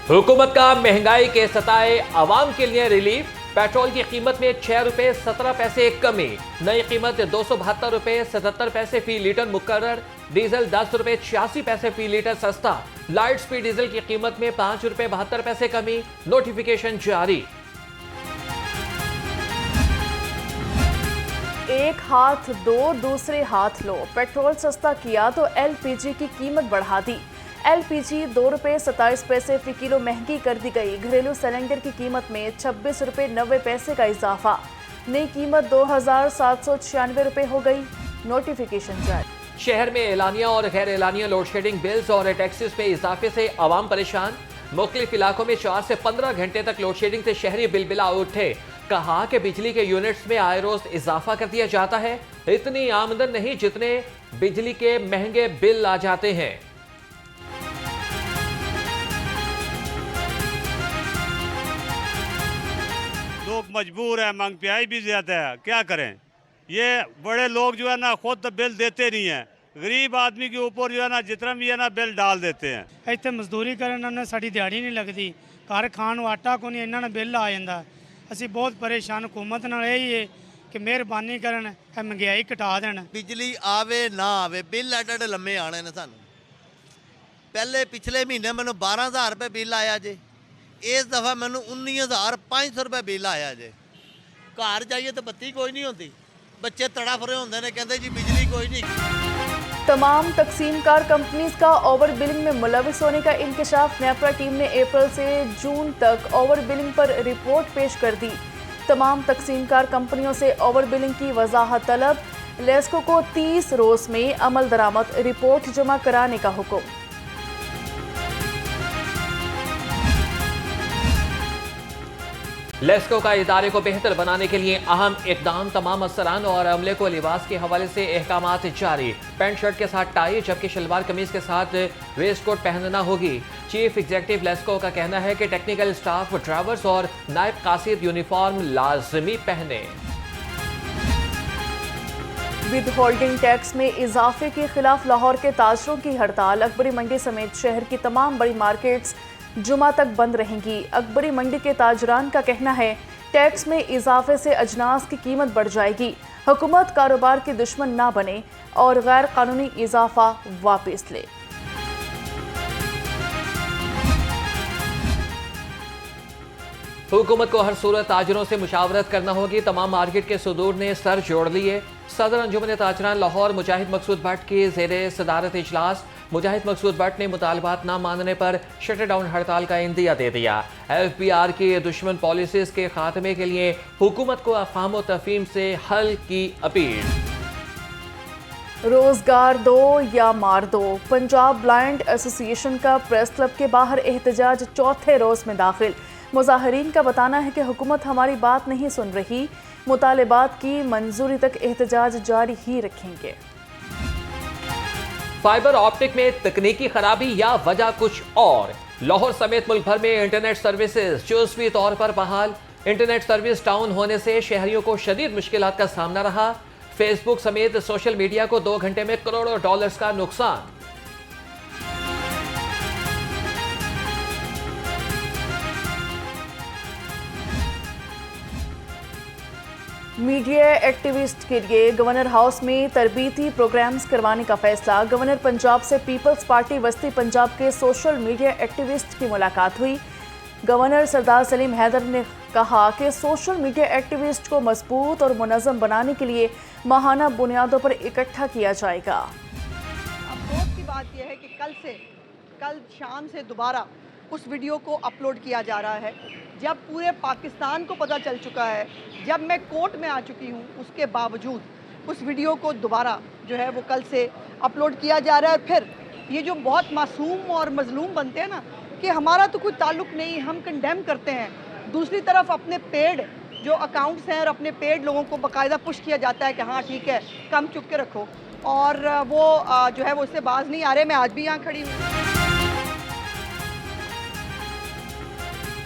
हुकूमत का महंगाई के सताए आवाम के लिए रिलीफ। पेट्रोल की कीमत में 6 रुपए 17 पैसे कमी, नई कीमत 272 रुपए 77 पैसे फी लीटर मुकर्रर। डीजल 10 रुपए 86 पैसे फी लीटर सस्ता। लाइट स्पीड डीजल की कीमत में 5 रुपए 72 पैसे कमी, नोटिफिकेशन जारी। एक हाथ दो, दूसरे हाथ लो। पेट्रोल सस्ता किया तो एलपीजी की कीमत बढ़ा दी। एलपीजी 2 रुपए 27 पैसे फी किलो महंगी कर दी गई। घरेलू सिलेंडर की कीमत में 26 रुपए 90 पैसे का इजाफा। नई कीमत 2796 रुपए हो गई, नोटिफिकेशन जारी। शहर में एलानिया और गैर एलानिया लोड शेडिंग बिल्स और टैक्सेस में इजाफे से आवाम परेशान। मुख्तलिफ इलाकों में 4 से 15 घंटे तक लोड शेडिंग से शहरी बिलबिला उठे। कहा कि बिजली के यूनिट्स में आए रोज इजाफा कर दिया जाता है, इतनी आमदन नहीं जितने बिजली के महंगे बिल आ जाते हैं। लोग मजबूर है, महंगाई भी ज्यादा है, क्या करें। ये बड़े लोग जो है ना खुद तो बिल देते नहीं है, गरीब आदमी के ऊपर जो है ना जितना भी है ना बिल डाल देते हैं। ਇੱਥੇ ਮਜ਼ਦੂਰੀ ਕਰਨ ਨਾਲ ਸਾਡੀ ਦਿਹਾੜੀ ਨਹੀਂ ਲੱਗਦੀ, ਘਰ ਖਾਣ ਨੂੰ ਆਟਾ ਕੋਈ ਨਹੀਂ, ਇਹਨਾਂ ਨਾਲ ਬਿੱਲ ਆ ਜਾਂਦਾ। ਅਸੀਂ ਬਹੁਤ ਪਰੇਸ਼ਾਨ। हुकूमत ਨਾਲ ਇਹ ਹੈ ਕਿ ਮਿਹਰਬਾਨੀ ਕਰਨ, ਇਹ ਮਹਿੰਗਾਈ ਘਟਾ ਦੇਣ। ਬਿਜਲੀ ਆਵੇ ਨਾ ਆਵੇ ਬਿੱਲ ਐਡ ਲੰਮੇ ਆਣੇ ਨੇ ਸਾਨੂੰ। ਪਹਿਲੇ ਪਿਛਲੇ ਮਹੀਨੇ ਮੈਨੂੰ 12000 ਰੁਪਏ ਬਿੱਲ ਆਇਆ ਜੇ, ਇਸ ਦਫਾ ਮੈਨੂੰ 19500 ਰੁਪਏ ਬਿੱਲ ਆਇਆ ਜੇ। ਘਰ ਜਾਈਏ ਤਾਂ ਬੱਤੀ ਕੋਈ ਨਹੀਂ ਹੁੰਦੀ, ਬੱਚੇ तड़फ रहे होंगे ने कहते जी बिजली कोई नहीं। तमाम तकसीमकार कंपनीज का ओवर बिलिंग में मुलविस होने का इंकशाफ। नेपरा टीम ने अप्रैल से जून तक ओवर बिलिंग पर रिपोर्ट पेश कर दी। तमाम तकसीमकार कंपनियों से ओवर बिलिंग की वजाहत तलब। लेस्को को 30 रोज में अमल दरामद रिपोर्ट जमा कराने का हुक्म। लेस्को का इदारे को बेहतर बनाने के लिए अहम इकदाम। तमाम अफसरान और अमले को लिबास के हवाले से अहकामात जारी। पैंट शर्ट के साथ टाई जबकि शलवार कमीज के साथ वेस्ट कोट पहनना होगी। चीफ एग्जीक्यूटिव लेस्को का कहना है कि टेक्निकल स्टाफ, ड्राइवर्स और नायब कासिद यूनिफॉर्म लाजमी पहने। विद होल्डिंग टैक्स में इजाफे के खिलाफ लाहौर के ताजरों की हड़ताल। अकबरी मंडी समेत शहर की तमाम बड़ी मार्केट्स जुमा तक बंद रहेंगी। अकबरी मंडी के ताजरान का कहना है टैक्स में इजाफे से अजनास की कीमत बढ़ जाएगी। हुकूमत कारोबार की दुश्मन ना बने और गैर कानूनी इजाफा वापस ले। हुकूमत को हर सूरत ताजरों से मुशावरत करना होगी। तमाम मार्केट के सुदूर ने सर जोड़ लिए। सदर अंजुमन ताजरान लाहौर मुजाहिद मकसूद भट्ट की ज़ेरे सदारत इजलास। मुजाहिद मकसूद भट्ट ने मुतालबात न मानने पर शटर डाउन हड़ताल का इंदिया दे दिया। FBR की दुश्मन पॉलिसीज के खात्मे के लिए हुकूमत को अफवाह व तफहीम से हल की अपील। रोजगार दो या मार दो। पंजाब ब्लाइंड एसोसिएशन का प्रेस क्लब के बाहर एहतजाज चौथे रोज में दाखिल। मुजाहिरीन का बताना है कि हुकूमत हमारी बात नहीं सुन रही, मुतालबात की मंजूरी तक एहतजाज जारी ही रखेंगे। फाइबर ऑप्टिक में तकनीकी खराबी या वजह कुछ और। लाहौर समेत मुल्क भर में इंटरनेट सर्विसेज जुज़वी तौर पर बहाल। इंटरनेट सर्विस डाउन होने से शहरियों को शदीद मुश्किलात का सामना रहा। फेसबुक समेत सोशल मीडिया को 2 घंटे में करोड़ों डॉलर्स का नुकसान। मीडिया एक्टिविस्ट के लिए गवर्नर हाउस में तरबीती प्रोग्राम्स करवाने का फैसला। गवर्नर पंजाब से पीपल्स पार्टी वस्ती पंजाब के सोशल मीडिया एक्टिविस्ट की मुलाकात हुई। गवर्नर सरदार सलीम हैदर ने कहा कि सोशल मीडिया एक्टिविस्ट को मजबूत और मुनज़्ज़म बनाने के लिए माहाना बुनियादों पर इकट्ठा किया जाएगा। अफसोस की बात यह है कि कल शाम से दोबारा उस वीडियो को अपलोड किया जा रहा है, जब पूरे पाकिस्तान को पता चल चुका है, जब मैं कोर्ट में आ चुकी हूँ, उसके बावजूद उस वीडियो को दोबारा जो है वो कल से अपलोड किया जा रहा है। फिर ये जो बहुत मासूम और मजलूम बनते हैं ना कि हमारा तो कोई ताल्लुक़ नहीं, हम कंडेम करते हैं। दूसरी तरफ अपने पेड जो अकाउंट्स हैं और अपने पेड लोगों को बाकायदा पुश किया जाता है कि हाँ ठीक है, कम चुप के रखो, और वो जो है वो इससे बाज नहीं आ रहे। मैं आज भी यहाँ खड़ी हूँ।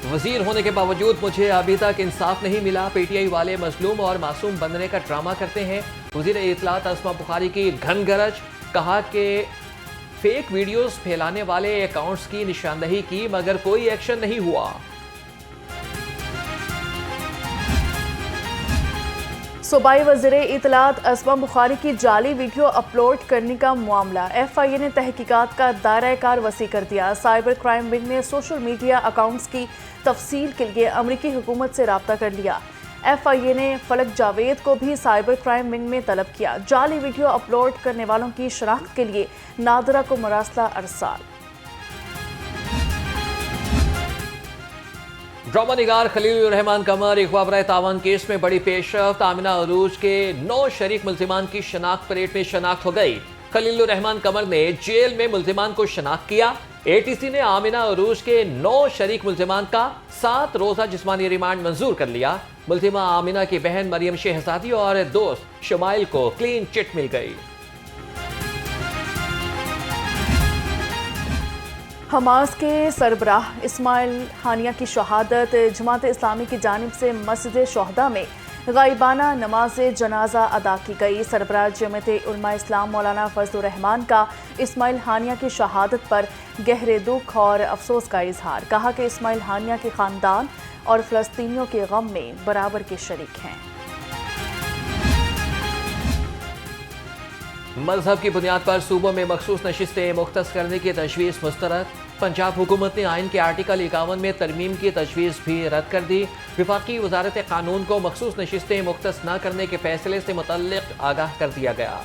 वजीर होने के बावजूद मुझे अभी तक इंसाफ नहीं मिला। PTI वाले मजलूम और मासूम बनने का ड्रामा करते हैं। वजीर इत्तलात अस्मा बुखारी की घन गरज। कहा कि फेक वीडियोस फैलाने वाले अकाउंट्स की निशानदही की, मगर कोई एक्शन नहीं हुआ। सूबाई वज़ीर इत्तलात असमा बुखारी की जाली वीडियो अपलोड करने का मामला, FIA ने तहकीकात का दायरा कार वसी कर दिया। साइबर क्राइम विंग ने सोशल मीडिया अकाउंट्स की तफसील के लिए अमरीकी हुकूमत से रब्ता कर लिया। FIA ने फलक जावेद को भी साइबर क्राइम विंग में तलब किया। जाली वीडियो अपलोड करने वालों की शनाख्त के लिए नादरा को मरासला अरसाल। ड्रामा निगार खलीलुर रहमान कमर अगवा बराए तावान केस में बड़ी पेशरफ्त, आमिना अरूज के 9 शरीक मुल्जिमान की शनाख्त परेड में शनाख्त हो गई। खलीलुर रहमान कमर ने जेल में मुल्जिमान को शनाख्त किया। ATC ने आमिना अरूज के 9 शरीक मुल्जिमान का 7 रोजा जिस्मानी रिमांड मंजूर कर लिया। मुल्जिमा आमिना की बहन मरियम शहजादी और दोस्त शमाइल को क्लीन चिट मिल गई। हमास के सरबराह इस्माइल हानिया की शहादत, जमात इस्लामी की जानिब से मस्जिद शोहदा में गाइबाना नमाज जनाजा अदा की गई। सरबराह जमात उलमा इस्लाम मौलाना फजलुर रहमान का इस्माइल हानिया की शहादत पर गहरे दुख और अफसोस का इजहार। कहा कि इस्माइल हानिया के ख़ानदान और फ़लस्तीनियों के गम में बराबर के शरीक हैं। मजहब की बुनियाद पर सूबों में मखसूस नशिस्तें मुख्तस करने की तजवीज़ मुस्तरद। पंजाब हुकूमत ने आइन के आर्टिकल 51 में तरमीम की तजवीज़ भी रद्द कर दी। विफाकी वजारत कानून को मखसूस नशिस्तें मुख्तस न करने के फैसले से मुतल्लिक़ आगाह कर दिया गया।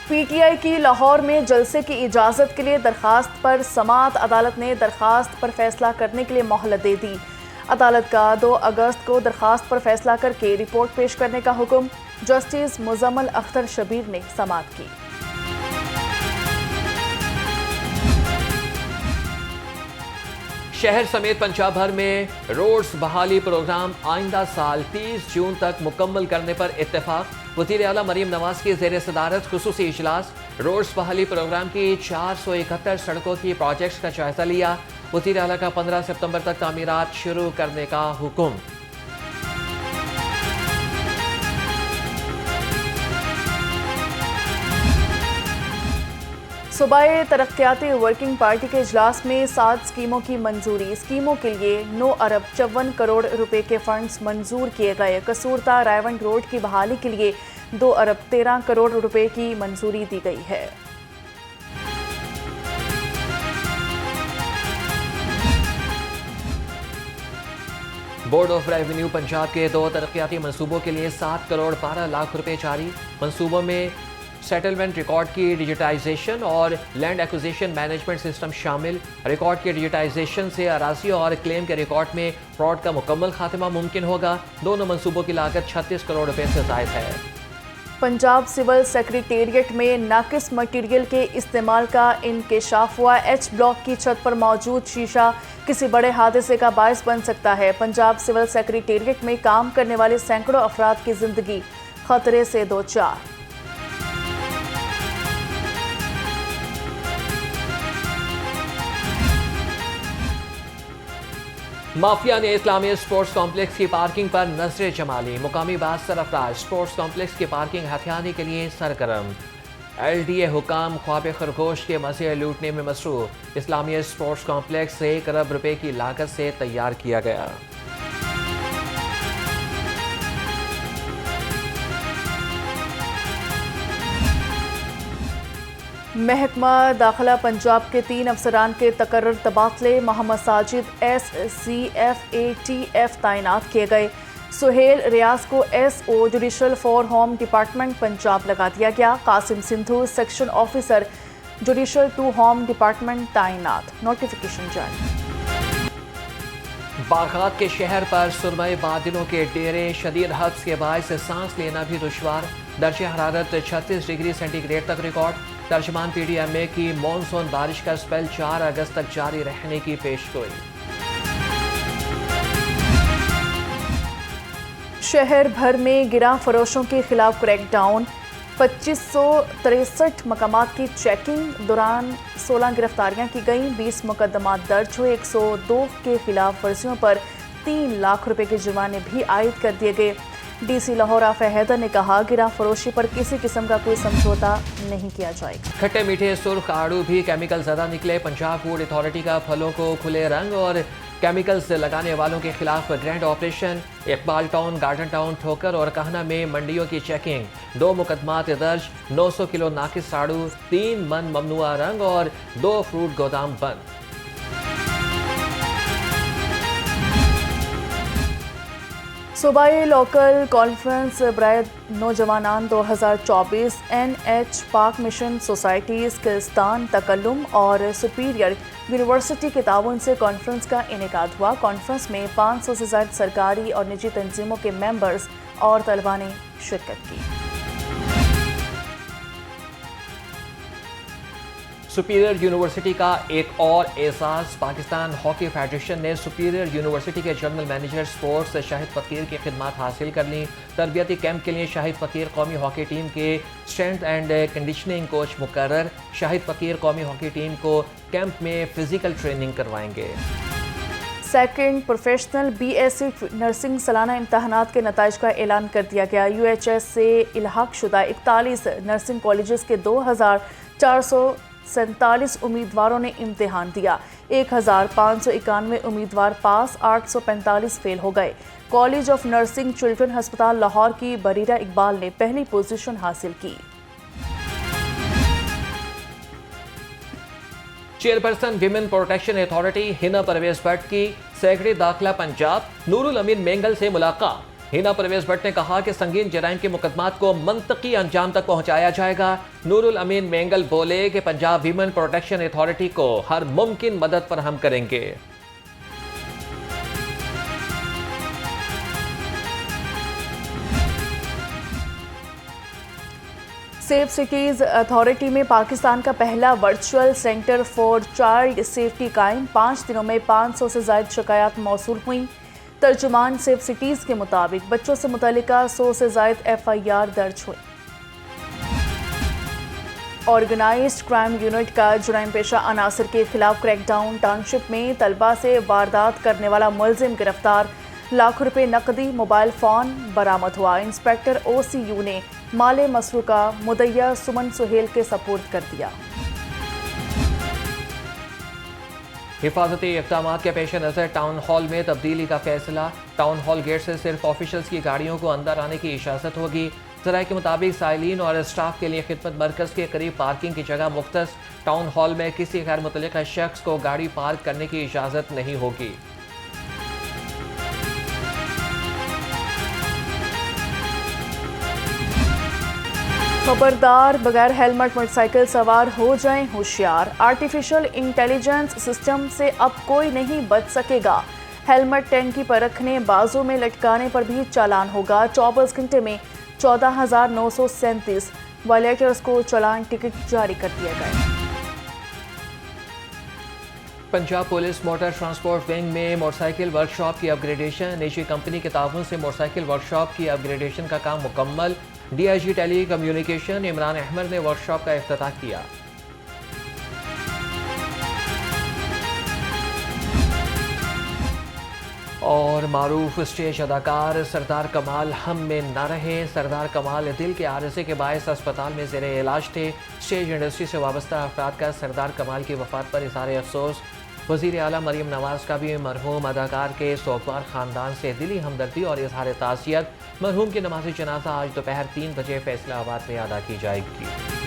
PTI की लाहौर में जलसे की इजाज़त के लिए दरखास्त पर समाअत अदालत ने दरखास्त पर फैसला करने के लिए मोहलत दे दी। अदालत का 2 अगस्त को दरखास्त पर फैसला करके रिपोर्ट पेश करने का हुक्म जस्टिस मुजम्मल अख्तर शबीर ने समाअत की। शहर समेत पंजाब भर में रोड्स बहाली प्रोग्राम आइंदा साल 30 जून तक मुकम्मल करने पर इत्तेफाक। वज़ीर आला मरीम नवाज की ज़ेर सदारत खुसूसी इजलास। रोड्स बहाली प्रोग्राम की 471 सड़कों की प्रोजेक्ट्स का जायजा लिया। वज़ीर आला का 15 सितंबर तक तामीरात शुरू करने का हुक्म। सूबाई तरक्याती वर्किंग पार्टी के इजलास में 7 स्कीमों की मंजूरी। स्कीमों के लिए 9 अरब 54 करोड़ रुपए के फंड्स मंजूर किए गए। कसूरता रायवंड रोड की बहाली के लिए 2 अरब 13 करोड़ रुपए की मंजूरी दी गई है। बोर्ड ऑफ रेवेन्यू पंजाब के 2 तरक्याती मनसूबों के लिए 7 करोड़ 12 लाख रुपए जारी। मनसूबों में सेटलमेंट रिकॉर्ड की डिजिटाइजेशन और लैंड एक्विजिशन मैनेजमेंट सिस्टम शामिल। रिकॉर्ड के डिजिटाइजेशन से अराजी और क्लेम के रिकॉर्ड में फ्रॉड का मुकम्मल खात्मा मुमकिन होगा। दोनों मनसूबों की लागत 36 करोड़ रुपए से ज़ायद है। पंजाब सिविल सेक्रेटेरिएट में नाकिस मटीरियल के इस्तेमाल का इंकशाफ हुआ। H ब्लॉक की छत पर मौजूद शीशा किसी बड़े हादसे का बायस बन सकता है। पंजाब सिविल सेक्रेटेरिएट में काम करने वाले सैकड़ों अफराद की जिंदगी खतरे से दो चार। माफिया ने इस्लामी स्पोर्ट्स कॉम्प्लेक्स की पार्किंग पर नजरें जमा ली। मुकामी बादशाह अफराद स्पोर्ट्स कॉम्प्लेक्स की पार्किंग हथियाने के लिए सरगर्म। LDA हुकाम ख्वाब खरगोश के मज़े लूटने में मसरूफ। इस्लामी स्पोर्ट्स कॉम्प्लेक्स 1 अरब रुपए की लागत से तैयार किया गया। महकमा दाखिला पंजाब के 3 अफसरान के तकर्रर तबादले। मोहम्मद साजिद SCFATF तैनात किए गए। सुहेल रियाज को SO judicial for home department Punjab लगा दिया गया। Qasim Sindhu section officer judicial to home department तैनात। नोटिफिकेशन जारी। बागहात के शहर पर सुरमई बादलों के डेरे। शदीद हब्स के बायस सांस लेना भी दुश्वार। दर्जे हरारत 36 डिग्री सेंटीग्रेड तक रिकॉर्ड। तर्जमान PDMA की मानसून बारिश का स्पेल 4 अगस्त तक जारी रहने की पेशगोई। शहर भर में गिरा फरोशों के खिलाफ क्रैकडाउन। 2563 मकामात की चेकिंग दौरान 16 गिरफ्तारियां की गईं। 20 मुकदमात दर्ज हुए। 102 के खिलाफ वर्जियों पर 3 लाख रुपए के जुर्माने भी आयद कर दिए गए। डीसी लाहौर आफे हैदर ने कहा, गिरा फरोशी पर किसी किस्म का कोई समझौता नहीं किया जाएगा। खट्टे मीठे सुर्ख आड़ू भी केमिकल ज़दा निकले। पंजाब फूड अथॉरिटी का फलों को खुले रंग और केमिकल्स लगाने वालों के खिलाफ grand operation. Iqbal town, garden town, ठोकर और कहना में मंडियों की चेकिंग। 2 मुकदमात दर्ज। 900 किलो नाकिस आड़ू, 3 मन ममनुआ रंग और 2 फ्रूट गोदाम बंद। सूबाई लोकल कॉन्फ्रेंस बराए नौजवानान 2024 NH पाक मिशन सोसाइटीज़ किर्गिस्तान तकल्लुम और सुपीरियर यूनिवर्सिटी के ताउन से कॉन्फ्रेंस का इनेकाद हुआ। कॉन्फ्रेंस में 500 से ज़्यादा सरकारी और निजी तंजीमों के मेंबर्स और तलबा ने शिरकत की। सुपीरियर यूनिवर्सिटी का एक और एहसास। पाकिस्तान हॉकी फेडरेशन ने सुपीरियर यूनिवर्सिटी के जनरल मैनेजर स्पोर्ट्स शाहिद फ़कीर की खिदमत हासिल कर ली। तरबियती कैंप के लिए शाहिद फ़कीर कौमी हॉकी टीम के स्ट्रेंथ एंड कंडीशनिंग कोच मुकर्रर। शाहिद फ़कीर कौमी हॉकी टीम को कैंप में फ़िज़िकल ट्रेनिंग करवाएंगे। सेकंड प्रोफेशनल BSc नर्सिंग सालाना इम्तहानात के नताइज का ऐलान कर दिया गया। UHS से इल्हाक शुदा 41 नर्सिंग कॉलेजेस के 2447 उम्मीदवारों ने इम्तिहान दिया। 1591 उम्मीदवार पास, 845 फेल हो गए। कॉलेज ऑफ नर्सिंग चिल्ड्रन हस्पताल लाहौर की बरीरा इकबाल ने पहली पोजीशन हासिल की। Chairperson women protection authority Hina Parvez Bhatt की सेक्रेटरी दाखिला पंजाब नूरुल अमीन मेंगल से मुलाकात। हिना परवेज भट्ट ने कहा कि संगीन जराइम के मुकदमात को मंतकी अंजाम तक पहुंचाया जाएगा। नूरुल अमीन मेंगल बोले कि पंजाब विमेन प्रोटेक्शन अथॉरिटी को हर मुमकिन मदद फराहम करेंगे। सेफ सिटीज़ अथॉरिटी में पाकिस्तान का पहला virtual centre for child safety कायम। 5 दिनों में 500 से ज़ायद शिकायत मौसूल हुई। तर्जुमान सेफ सिटीज़ के मुताबिक बच्चों से मुतल्लिका 100 से ज़ायद FIR दर्ज हुई। ऑर्गेनाइज्ड क्राइम यूनिट का जुराइम पेशा अनासर के खिलाफ क्रैकडाउन। टाउनशिप में तलबा से वारदात करने वाला मुलजिम गिरफ्तार। लाखों रुपए नकदी, मोबाइल फ़ोन बरामद हुआ। इंस्पेक्टर OCU ने माले मसरूका मुदैया सुमन सुहेल के सपुर्द कर दिया। हिफाजती इक़दाम के पेश नज़र टाउन हॉल में तब्दीली का फैसला। टाउन हॉल गेट से सिर्फ ऑफिशल्स की गाड़ियों को अंदर आने की इजाज़त होगी। ज़राए के मुताबिक साइलिन और स्टाफ के लिए खिदमत मरकज़ के करीब पार्किंग की जगह मुख्तस। टाउन हॉल में किसी गैर मुतल्लिक़ा शख्स को गाड़ी पार्क करने की इजाज़त नहीं होगी। खबरदार, बगैर हेलमेट मोटरसाइकिल सवार हो जाएं होशियार। आर्टिफिशियल इंटेलिजेंस सिस्टम से अब कोई नहीं बच सकेगा। हेलमेट टैंकी पर रखने, बाजू में लटकाने पर भी चालान होगा। 24 घंटे में 14,937 वायलेटर्स को चालान टिकट जारी कर दिए गए। Punjab police motor transport wing में मोटरसाइकिल वर्कशॉप की अपग्रेडेशन। निजी कंपनी के ताउन से मोटरसाइकिल वर्कशॉप की अपग्रेडेशन का काम मुकम्मल। DIG telecommunication Imran Ahmed ने वर्कशॉप का इफ्तिताह किया। और मारूफ स्टेज अदाकार सरदार कमाल हम में न रहे। सरदार कमाल दिल के आरज़े के बायस अस्पताल में ज़ेरे इलाज थे। स्टेज इंडस्ट्री से वाबस्ता अफराद का सरदार कमाल की वफ़ात पर इज़हार अफसोस। वज़ीर आला मरीम नवाज़ का भी मरहूम अदाकार के सोगवार ख़ानदान से दिली हमदर्दी और इज़हार ताज़ियत। मरहूम की नमाज़ जनाजा आज दोपहर 3 बजे फैसलाबाद में अदा की जाएगी।